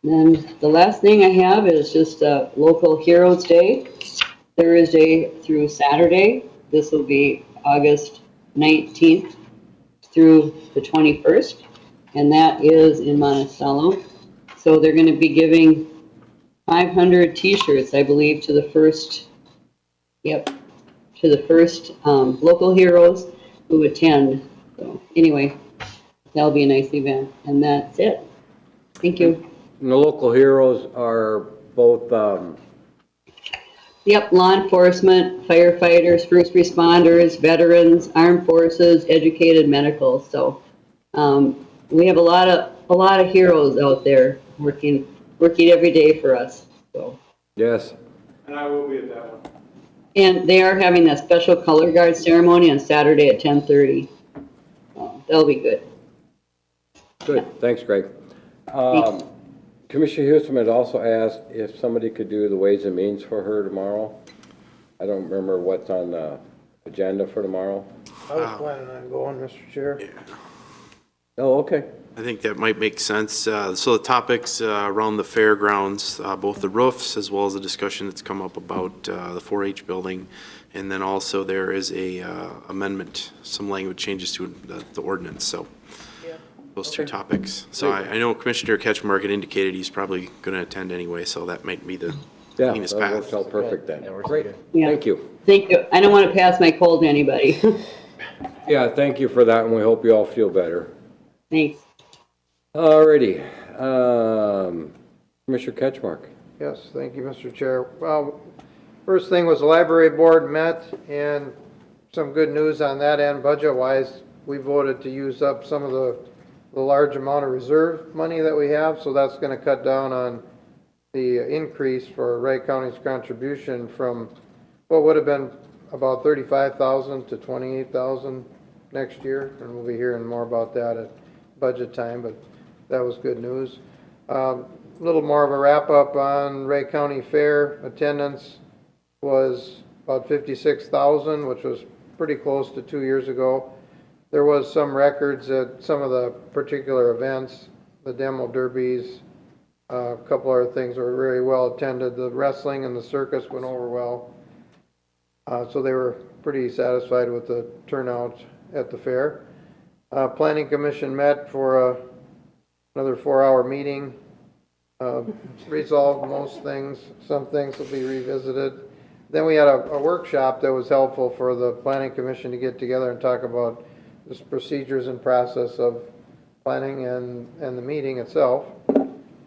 Then the last thing I have is just a local Heroes Day, Thursday through Saturday. This will be August 19th through the 21st, and that is in Monticello. So they're going to be giving 500 t-shirts, I believe, to the first, to the first local heroes who attend. So anyway, that'll be a nice event, and that's it. Thank you. And the local heroes are both, Yep, law enforcement, firefighters, first responders, veterans, armed forces, educated medical. So we have a lot of heroes out there working every day for us. So. yes. And I will be at that one. And they are having that special color guard ceremony on Saturday at 10:30. That'll be good. Good, thanks, Greg. Thanks. Commissioner Houston had also asked if somebody could do the Ways and Means for her tomorrow. I don't remember what's on the agenda for tomorrow. I was planning on going, Mr. Chair. Oh, okay. I think that might make sense. So the topics around the fairgrounds, both the roofs as well as the discussion that's come up about the 4-H building. And then also there is a amendment, some language changes to the ordinance, so those two topics. So I know Commissioner Ketchmark had indicated he's probably going to attend anyway, so that might be the Yeah, cleanest that path. works out perfect then. works Great, Yeah. thank you. Thank you. I don't want to pass my cold to anybody. Yeah, thank you for that, and we hope you all feel better. Thanks. Alrighty, Commissioner Ketchmark. Yes, thank you, Mr. Chair. Well, first thing was the library board met, and some good news on that end, budget-wise. We voted to use up some of the large amount of reserve money that we have, so that's gonna cut down on the increase for Wright County's contribution from what would have been about 35,000 to 28,000 next year, and we'll be hearing more about that at budget time, but that was good news. A little more of a wrap-up on Wright County Fair. Attendance was about 56,000, which was pretty close to 2 years ago. There was some records at some of the particular events, the demo derbies, a couple other things were very well attended. The wrestling and the circus went over well. So they were pretty satisfied with the turnout at the fair. Planning Commission met for another 4-hour meeting. Resolved most things. Some things will be revisited. Then we had a workshop that was helpful for the Planning Commission to get together and talk about the procedures and process of planning and the meeting itself.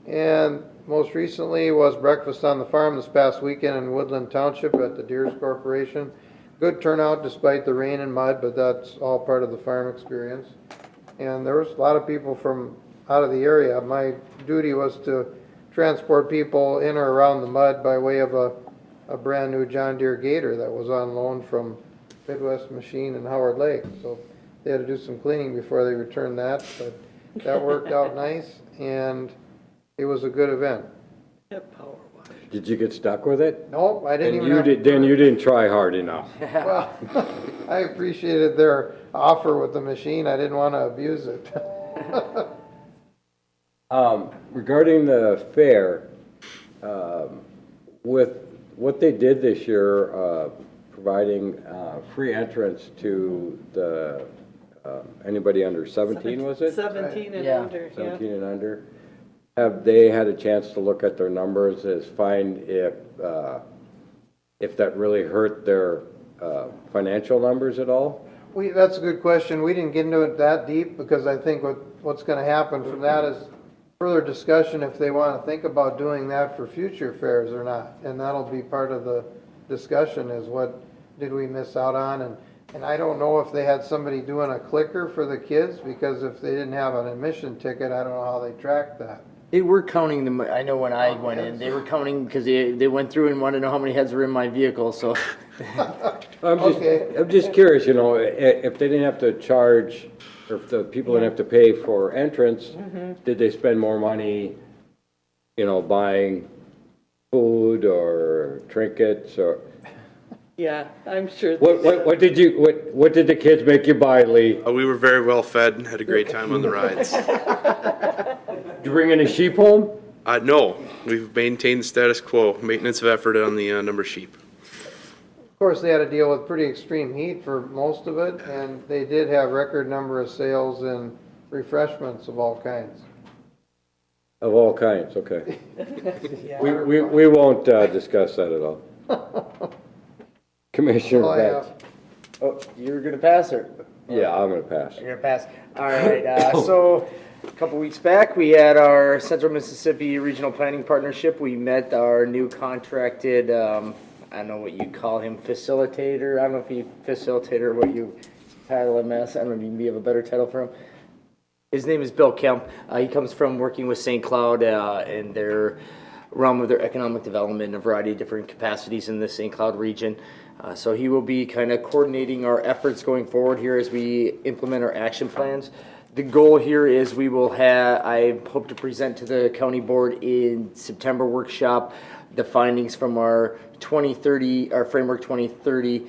And most recently was breakfast on the farm this past weekend in Woodland Township at the Deers Corporation. Good turnout despite the rain and mud, but that's all part of the farm experience. And there was a lot of people from out of the area. My duty was to transport people in or around the mud by way of a brand new John Deere Gator that was on loan from Midwest Machine and Howard Lake. So they had to do some cleaning before they returned that, but that worked out nice, and it was a good event. Did you get stuck with it? No, I didn't And even have. then you didn't try hard enough. Well, I appreciated their offer with the machine. I didn't want to abuse it. Regarding the fair, with what they did this year, providing free entrance to the, anybody under 17, was it? 17 and Yeah. under, yeah. 17 and under. Have they had a chance to look at their numbers as find if that really hurt their financial numbers at all? That's a good question. We didn't get into it that deep because I think what's going to happen from that is further discussion if they want to think about doing that for future fairs or not. And that'll be part of the discussion is what did we miss out on? And I don't know if they had somebody doing a clicker for the kids because if they didn't have an admission ticket, I don't know how they tracked that. They were counting them. I know when I went in, they were counting because they went through and wanted to know how many heads were in my vehicle. So I'm just curious, you know, if they didn't have to charge, or if the people didn't have to pay for entrance, did they spend more money, you know, buying food or trinkets or? Yeah, I'm sure. What did the kids make you buy, Lee? We were very well fed and had a great time on the rides. Did you bring any sheep home? No, we've maintained the status quo, maintenance of effort on the number of sheep. Of course, they had to deal with pretty extreme heat for most of it, and they did have record number of sales in refreshments of all kinds. Of all kinds, okay. We won't discuss that at all. Commissioner Oh, yeah. Betts. Oh, you're gonna pass or? Yeah, I'm gonna pass. You're gonna pass. All right, so a couple weeks back, we had our Central Mississippi Regional Planning Partnership. We met our new contracted, I don't know what you call him, facilitator. I don't know if you facilitator, what you title him as. I don't know if you have a better title for him. His name is Bill Kemp. He comes from working with St. Cloud in their realm of their economic development in a variety of different capacities in the St. Cloud region. So he will be kind of coordinating our efforts going forward here as we implement our action plans. The goal here is we will have, I hope to present to the county board in September workshop, the findings from our 2030, our Framework 2030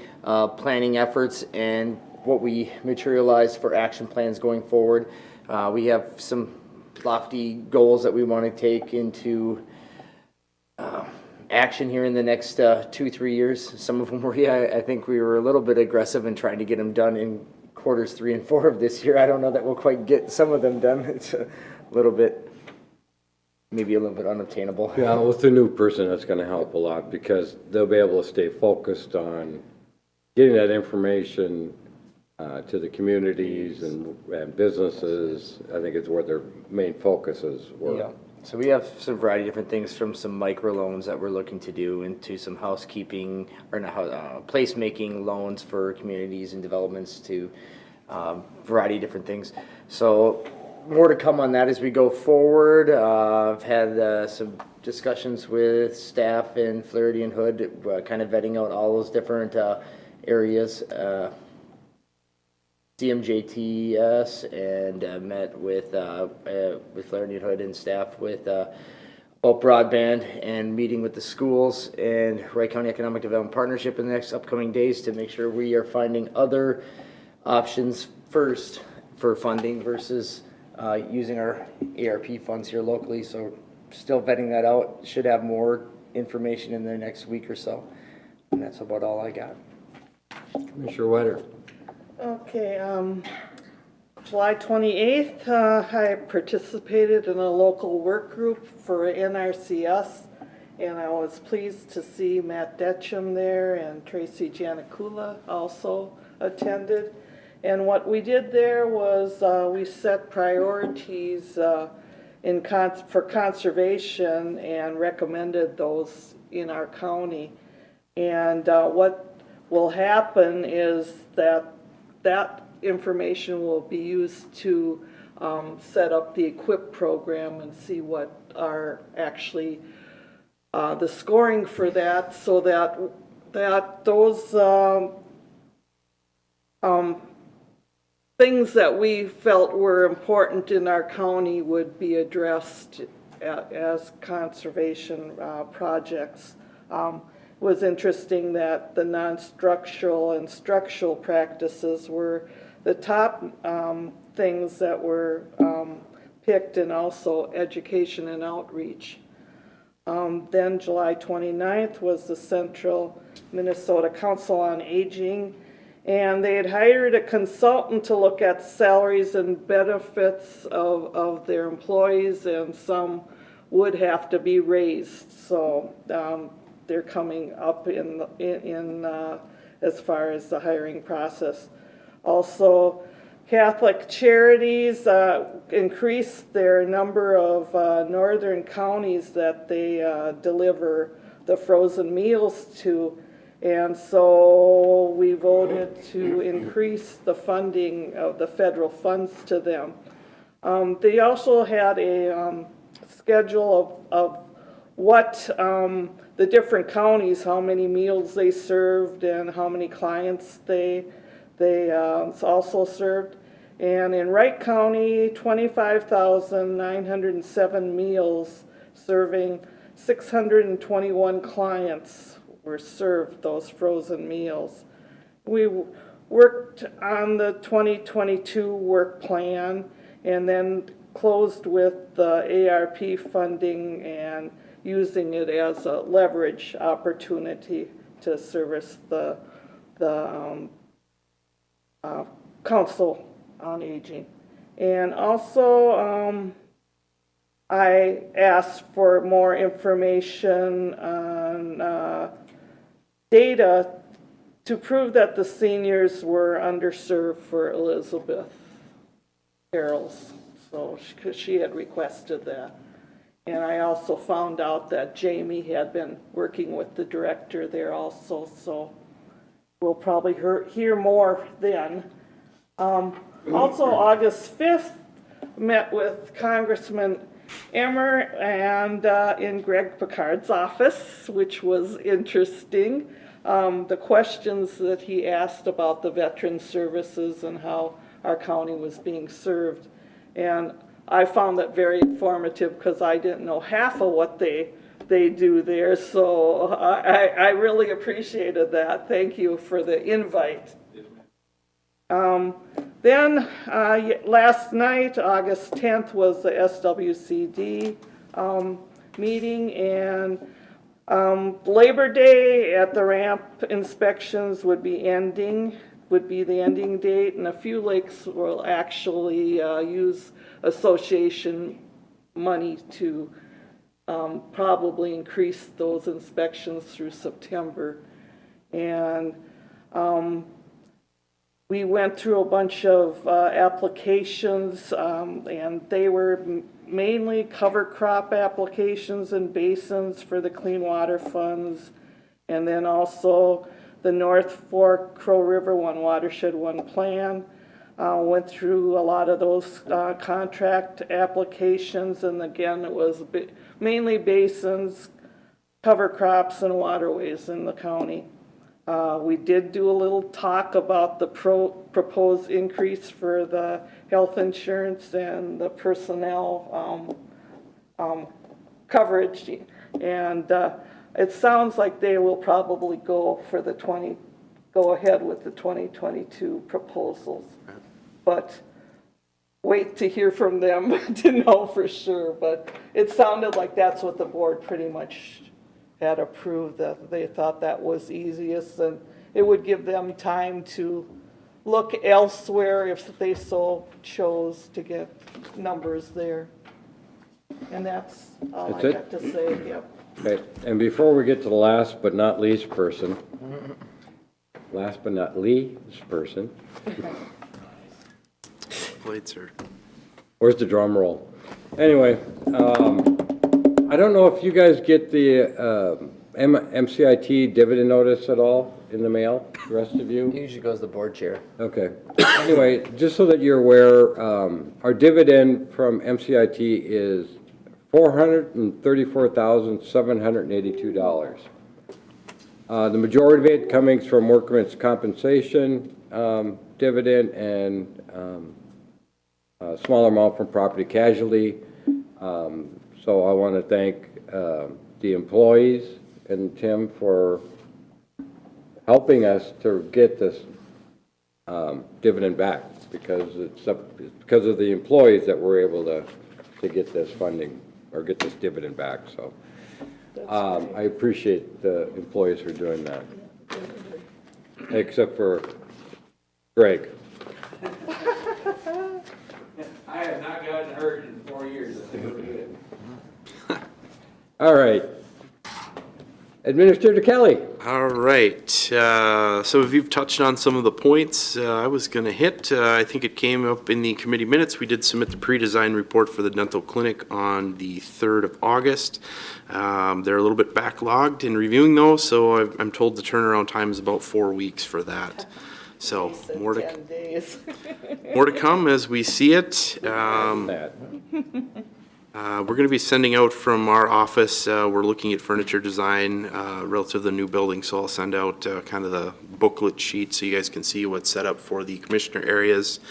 planning efforts and what we materialize for action plans going forward. We have some lofty goals that we want to take into action here in the next 2-3 years. Some of them were, I think we were a little bit aggressive in trying to get them done in quarters 3 and 4 of this year. I don't know that we'll quite get some of them done. It's a little bit, maybe a little bit unobtainable. Yeah, with the new person, that's gonna help a lot because they'll be able to stay focused on getting that information to the communities and businesses. I think it's where their main focuses were. Yeah. So we have some variety of different things from some microloans that we're looking to do into some housekeeping or not, placemaking loans for communities and developments to variety of different things. So more to come on that as we go forward. I've had some discussions with staff in Flaherty and Hood, kind of vetting out all those different areas. CMJTS and met with Flaherty and Hood and staff with about broadband and meeting with the schools and Wright County Economic Development Partnership in the next upcoming days to make sure we are finding other options first for funding versus using our ARP funds here locally. So still vetting that out. Should have more information in the next week or so. And that's about all I got. Commissioner Wetter. Okay, July 28th, I participated in a local work group for NRCS, and I was pleased to see Matt Detcham there, and Tracy Janikula also attended. And what we did there was we set priorities for conservation and recommended those in our county. And what will happen is that information will be used to set up the EQUIP program and see what are actually the scoring for that, so that those things that we felt were important in our county would be addressed as conservation projects. It was interesting that the non-structural and structural practices were the top things that were picked, and also education and outreach. Then July 29th was the Central Minnesota Council on Aging, and they had hired a consultant to look at salaries and benefits of their employees, and some would have to be raised. So they're coming up in as far as the hiring process. Also, Catholic Charities increased their number of northern counties that they deliver the frozen meals to, and so we voted to increase the funding of the federal funds to them. They also had a schedule of what the different counties, how many meals they served and how many clients they also served. And in Wright County, 25,907 meals serving 621 clients were served those frozen meals. We worked on the 2022 work plan and then closed with the ARP funding and using it as a leverage opportunity to service the Council on Aging. And also I asked for more information on data to prove that the seniors were underserved for Elizabeth Carroll's, so, because she had requested that. And I also found out that Jamie had been working with the director there also, so we'll probably hear more then. Also, August 5th, met with Congressman Emmer and in Greg Picard's office, which was interesting. The questions that he asked about the veteran services and how our county was being served. And I found that very informative because I didn't know half of what they do there. So I really appreciated that. Thank you for the invite. Then last night, August 10th, was the SWCD meeting, and Labor Day at the ramp inspections would be the ending date, and a few lakes will actually use association money to probably increase those inspections through September. And we went through a bunch of applications, and they were mainly cover crop applications and basins for the clean water funds, and then also the North Fork, Crow River, One Watershed, One Plan. Went through a lot of those contract applications, and again, it was mainly basins, cover crops, and waterways in the county. We did do a little talk about the proposed increase for the health insurance and the personnel coverage, and it sounds like they will probably go ahead with the 2022 proposals. But wait to hear from them to know for sure. But it sounded like that's what the board pretty much had approved, that they thought that was easiest, and it would give them time to look elsewhere if they so chose to get numbers there. And that's all I got to say. Yep. Okay, and before we get to the last but not least person, Blades are. where's the drum roll? Anyway, I don't know if you guys get the MCIT dividend notice at all in the mail, the rest of you? It usually goes to the board chair. Okay. Anyway, just so that you're aware, our dividend from MCIT is $434,782. The majority of it coming from workmen's compensation dividend, and a smaller amount from property casualty. So I want to thank the employees and Tim for helping us to get this dividend back, because it's because of the employees that we're able to get this funding or get this dividend back. So I appreciate the employees for doing that, except for Greg. I have not gotten hurt in 4 years. I think we're good. All right. Administrator Kelly. All right, so if you've touched on some of the points I was going to hit, I think it came up in the committee minutes. We did submit the pre-design report for the dental clinic on the 3rd of August. They're a little bit backlogged in reviewing those, so I'm told the turnaround time is about 4 weeks for that. So more to 10 days. more to come as we see it. We're going to be sending out from our office, we're looking at furniture design relative to the new building, so I'll send out kind of the booklet sheet so you guys can see what's set up for the commissioner areas.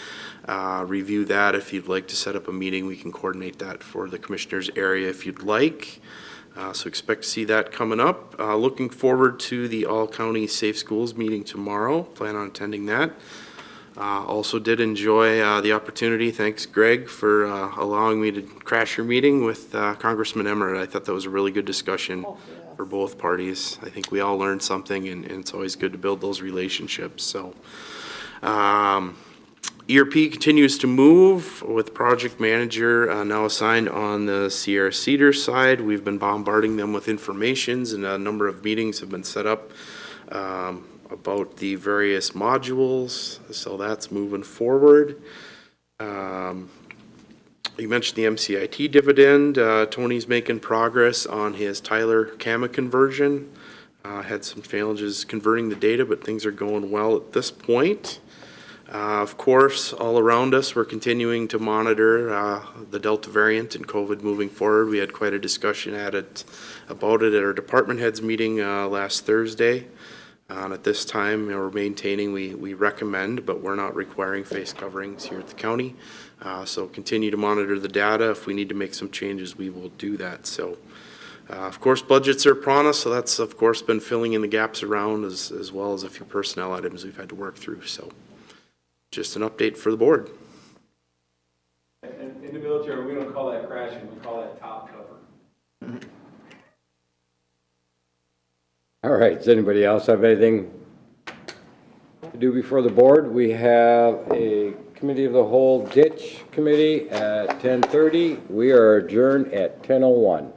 Review that. If you'd like to set up a meeting, we can coordinate that for the commissioner's area if you'd like. So expect to see that coming up. Looking forward to the all-county Safe Schools meeting tomorrow. Plan on attending that. Also did enjoy the opportunity, thanks Greg for allowing me to crash your meeting with Congressman Emmer. I thought that was a really good discussion for both parties. I think we all learned something, and it's always good to build those relationships. So ERP continues to move with project manager now assigned on the Sierra Cedar side. We've been bombarding them with informations, and a number of meetings have been set up about the various modules, so that's moving forward. You mentioned the MCIT dividend. Tony's making progress on his Tyler Kama conversion. Had some challenges converting the data, but things are going well at this point. Of course, all around us, we're continuing to monitor the Delta variant and COVID moving forward. We had quite a discussion about it at our department heads meeting last Thursday. At this time, we're maintaining, we recommend, but we're not requiring face coverings here at the county. So continue to monitor the data. If we need to make some changes, we will do that. So, of course, budgets are upon us, so that's, of course, been filling in the gaps around as well as a few personnel items we've had to work through. So, just an update for the board. In the military, we don't call that crashing, we call that top cover. All right, does anybody else have anything to do before the board? We have a committee of the whole ditch committee at 10:30. We are adjourned at 10:01.